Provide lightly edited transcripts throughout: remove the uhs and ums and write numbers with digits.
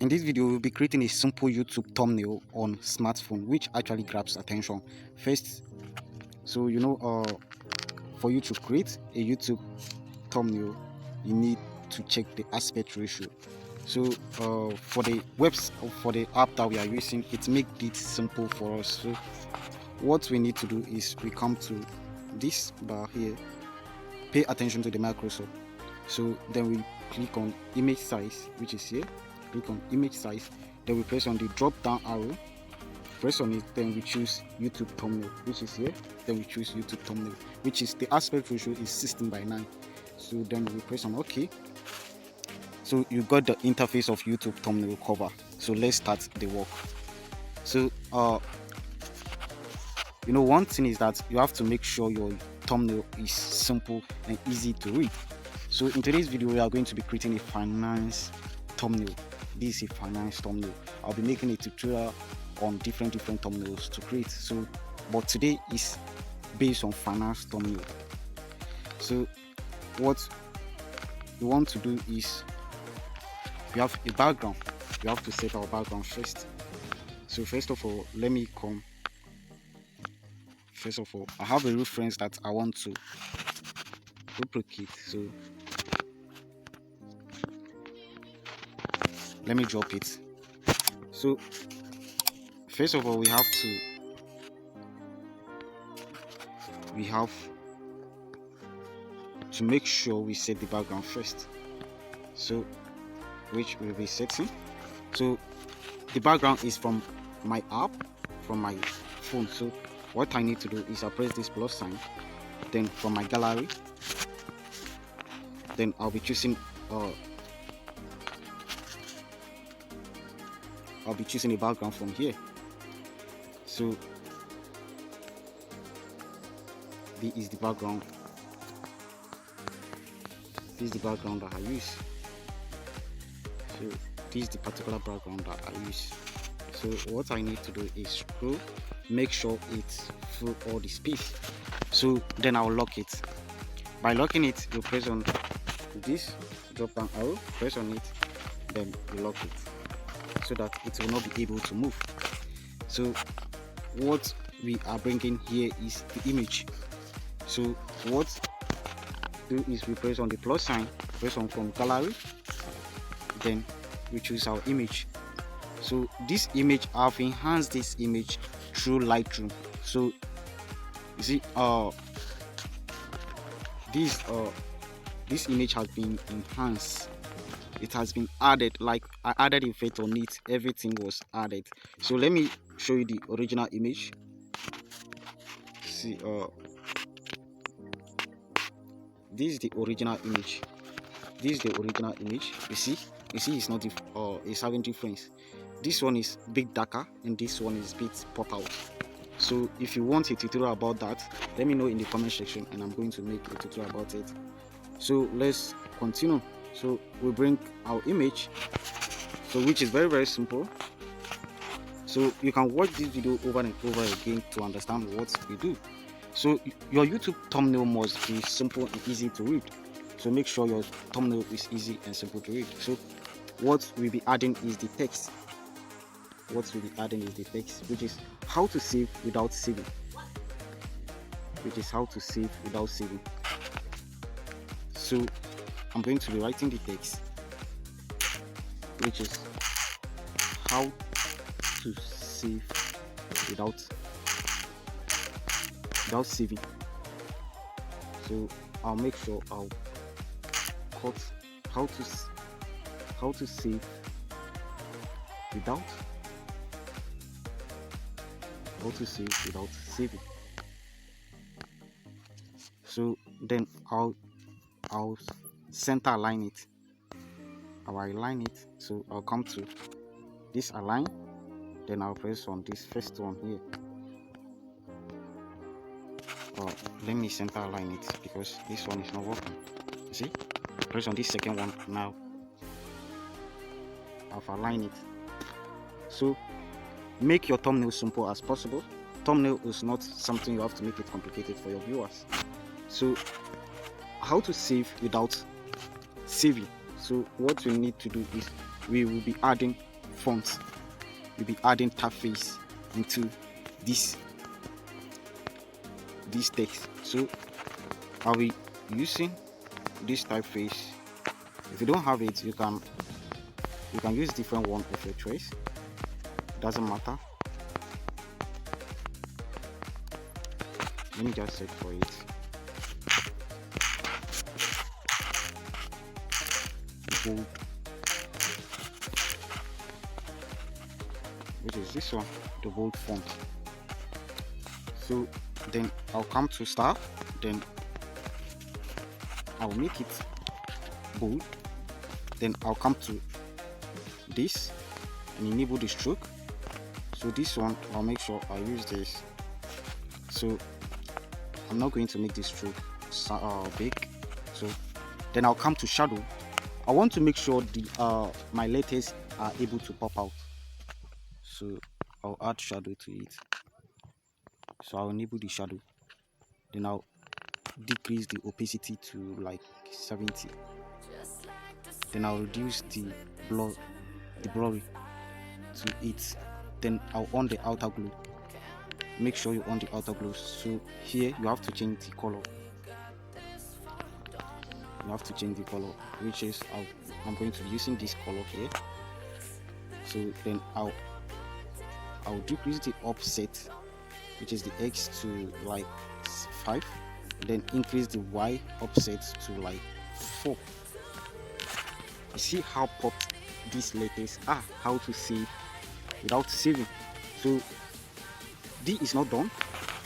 In this video, we'll be creating a simple YouTube thumbnail on smartphone, which actually grabs attention. First, for you to create a YouTube thumbnail, you need to check the aspect ratio. So for the app that we are using, it makes it simple for us. So what we need to do is we come to this bar here, pay attention to the Microsoft. So then we click on image size, which is here. Click on image size, then we press on the drop down arrow, press on it, then we choose YouTube thumbnail, which is here. Then we choose YouTube thumbnail, which is the aspect ratio is 16:9. So then we press on OK. So you got the interface of YouTube thumbnail cover. So let's start the work. So one thing is that you have to make sure your thumbnail is simple and easy to read. So in today's video, we are going to be creating a finance thumbnail. This is a finance thumbnail. I'll be making a tutorial on different thumbnails to create. So but today is based on finance thumbnail. So what we want to do is we have a background. We have to set our background first. So first of all, I have a reference that I want to duplicate. So let me drop it. So first of all, we have to make sure we set the background first, so which will be setting. So the background is from my app, from my phone. So what I need to do is I press this plus sign, then from my gallery, then I'll be choosing a background from here. So this is the background. This is the background that I use. So this is the particular background that I use. So what I need to do is scroll, make sure it's full all the space. So then I'll lock it. By locking it, you press on this drop down arrow, press on it, then you lock it, so that it will not be able to move. So what we are bringing here is the image. So what do is we press on the plus sign, press on from gallery, then we choose our image. So this image, I've enhanced this image through Lightroom. So you see this image has been enhanced. It has been added, like I added effect on it, everything was added. So let me show you the original image. See, this is the original image. This is the original image. You see it's not it's having difference. This one is bit darker and this one is bit pop out. So if you want a tutorial about that, let me know in the comment section and I'm going to make a tutorial about it. So let's continue. So we bring our image, so which is very simple. So you can watch this video over and over again to understand what we do. So your YouTube thumbnail must be simple and easy to read. So make sure your thumbnail is easy and simple to read. So what we'll be adding is the text. Which is how to save without saving. So I'm going to be writing the text, which is how to save without saving. So I'll make sure I'll cut how to save without saving. So then I'll center align it. So I'll come to this align, then I'll press on this first one here. Let me center align it because this one is not working. You see, press on this second one. Now I've aligned it. So make your thumbnail simple as possible. Thumbnail is not something you have to make it complicated for your viewers. So how to save without saving. So what we need to do is we will be adding font, you'll be adding typeface into this text. So I'll be using this typeface. If you don't have it, you can use different one of your choice. Doesn't matter. Let me just search for it. Bold, which is this one, the bold font. So then I'll come to style, then I'll make it bold, then I'll come to this and enable the stroke. So this one, I'll make sure I use this. So I'm not going to make this stroke big. So then I'll come to shadow. I want to make sure the my letters are able to pop out. So I'll add shadow to it. So I'll enable the shadow. Then I'll decrease the opacity to like 70. Then I'll reduce the blurry to 8. Then I'll on the outer glow. Make sure you on the outer glow. So here you have to change the color. You have to change the color, which is I'm going to be using this color here. So then I'll decrease the offset, which is the X, to like 5, then increase the Y offset to like 4. You see how popped these letters are, how to save without saving. So this is not done.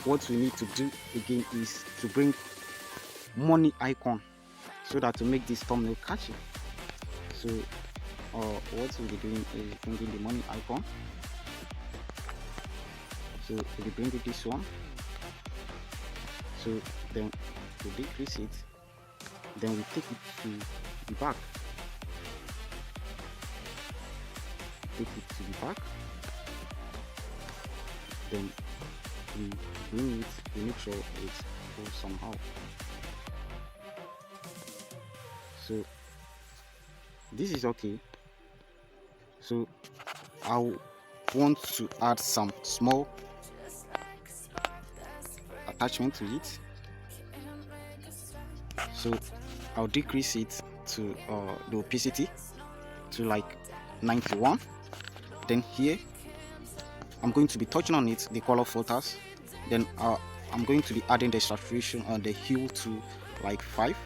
What we need to do again is to bring money icon, so that to make this thumbnail catchy. So what we'll be doing is bringing the money icon. So we'll bring it this one. So then we decrease it. Then we take it to the back. Take it to the back. Then we bring it. We make sure it goes somehow. So this is okay. So I want to add some small attachment to it. So I'll decrease it to the opacity to like 91. Then here I'm going to be touching on it, the color filters. Then I'm going to be adding the saturation and the hue to like 5.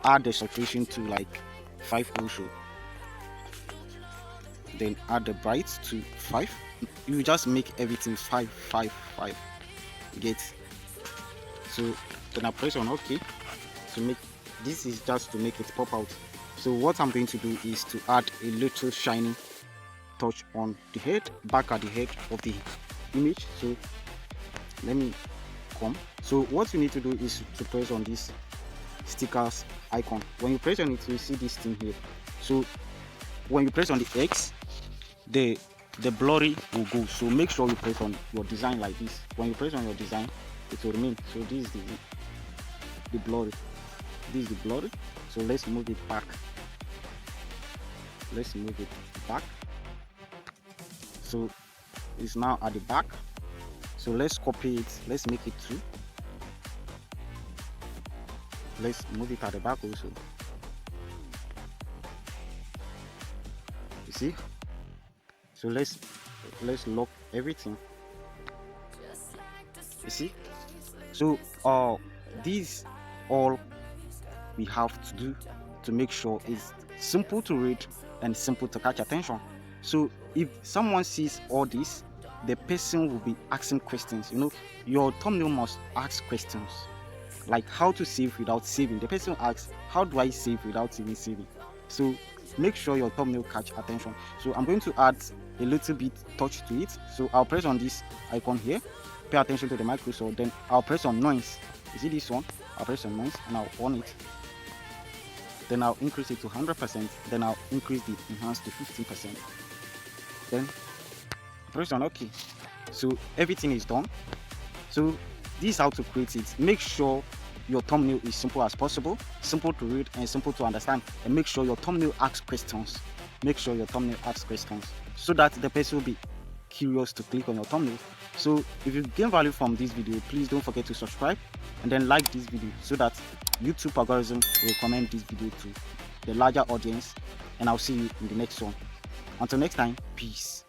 Add the saturation to like 5 also. Then add the bright to 5. You just make everything 5 5 5. Get? So then I press on OK to make this, is just to make it pop out. So what I'm going to do is to add a little shiny touch on the head, back at the head of the image. So let me come. So what you need to do is to press on this stickers icon. When you press on it, you see this thing here. So when you press on the X, the blurry will go. So make sure you press on your design like this. When you press on your design, it will remain. So this is the blurry. This is the blurry. So let's move it back. Let's move it back. So it's now at the back. So let's copy it. Let's make it 2. Let's move it at the back also. You see? So let's lock everything. You see? So these all we have to do to make sure it's simple to read and simple to catch attention. So if someone sees all this, the person will be asking questions. You know, your thumbnail must ask questions, like how to save without saving. The person asks, how do I save without even saving? So make sure your thumbnail catch attention. So I'm going to add a little bit touch to it. So I'll press on this icon here, pay attention to the microphone, then I'll press on noise. You see this one? I'll press on noise and I'll on it. Then I'll increase it to 100%. Then I'll increase the enhance to 50%. Then press on OK. So everything is done. So this is how to create it. Make sure your thumbnail is simple as possible, simple to read and simple to understand, and make sure your thumbnail asks questions. make sure your thumbnail asks questions so that the person will be curious to click on your thumbnail. So if you gain value from this video, please don't forget to subscribe and then like this video so that YouTube algorithm will recommend this video to the larger audience. And I'll see you in the next one. Until next time, peace.